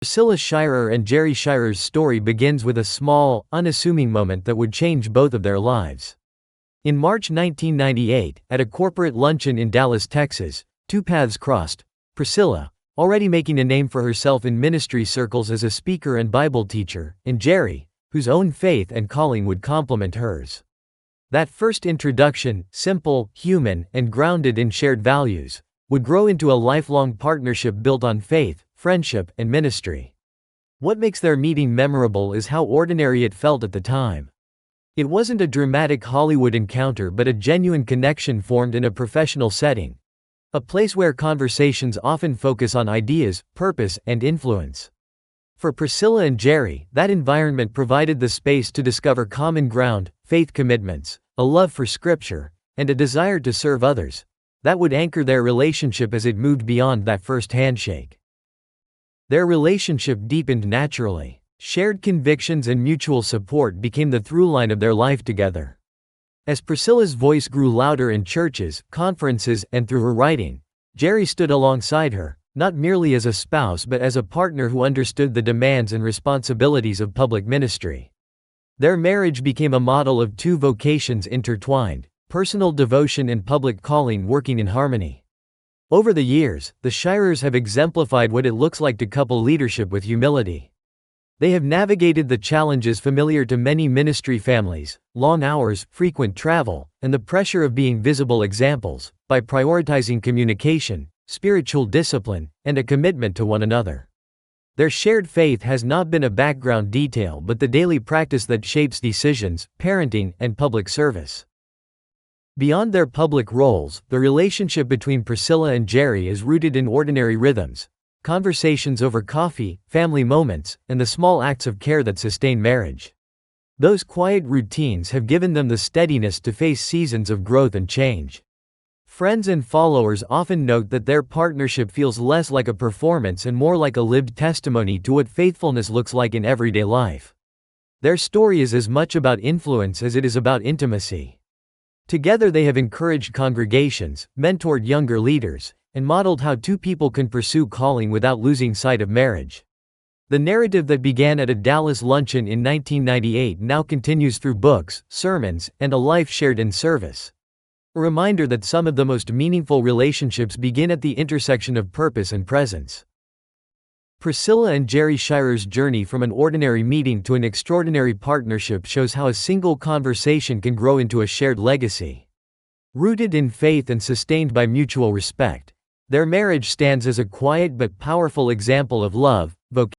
Priscilla Shirer and Jerry Shirer's story begins with a small, unassuming moment that would change both of their lives. In March 1998, at a corporate luncheon in Dallas, Texas, two paths crossed. Priscilla, already making a name for herself in ministry circles as a speaker and Bible teacher, and Jerry, whose own faith and calling would complement hers. That first introduction, simple, human, and grounded in shared values, would grow into a lifelong partnership built on faith, friendship, and ministry. What makes their meeting memorable is how ordinary it felt at the time. It wasn't a dramatic Hollywood encounter but a genuine connection formed in a professional setting. A place where conversations often focus on ideas, purpose, and influence. For Priscilla and Jerry, that environment provided the space to discover common ground, faith commitments, a love for Scripture, and a desire to serve others that would anchor their relationship as it moved beyond that first handshake. Their relationship deepened naturally. Shared convictions and mutual support became the through-line of their life together. As Priscilla's voice grew louder in churches, conferences, and through her writing, Jerry stood alongside her, not merely as a spouse but as a partner who understood the demands and responsibilities of public ministry. Their marriage became a model of two vocations intertwined, personal devotion and public calling working in harmony. Over the years, the Shirers have exemplified what it looks like to couple leadership with humility. They have navigated the challenges familiar to many ministry families, long hours, frequent travel, and the pressure of being visible examples, by prioritizing communication, spiritual discipline, and a commitment to one another. Their shared faith has not been a background detail but the daily practice that shapes decisions, parenting, and public service. Beyond their public roles, the relationship between Priscilla and Jerry is rooted in ordinary rhythms, conversations over coffee, family moments, and the small acts of care that sustain marriage. Those quiet routines have given them the steadiness to face seasons of growth and change. Friends and followers often note that their partnership feels less like a performance and more like a lived testimony to what faithfulness looks like in everyday life. Their story is as much about influence as it is about intimacy. Together they have encouraged congregations, mentored younger leaders, and modeled how two people can pursue calling without losing sight of marriage. The narrative that began at a Dallas luncheon in 1998 now continues through books, sermons, and a life shared in service. A reminder that some of the most meaningful relationships begin at the intersection of purpose and presence. Priscilla and Jerry Shirer's journey from an ordinary meeting to an extraordinary partnership shows how a single conversation can grow into a shared legacy. Rooted in faith and sustained by mutual respect, their marriage stands as a quiet but powerful example of love, vocation,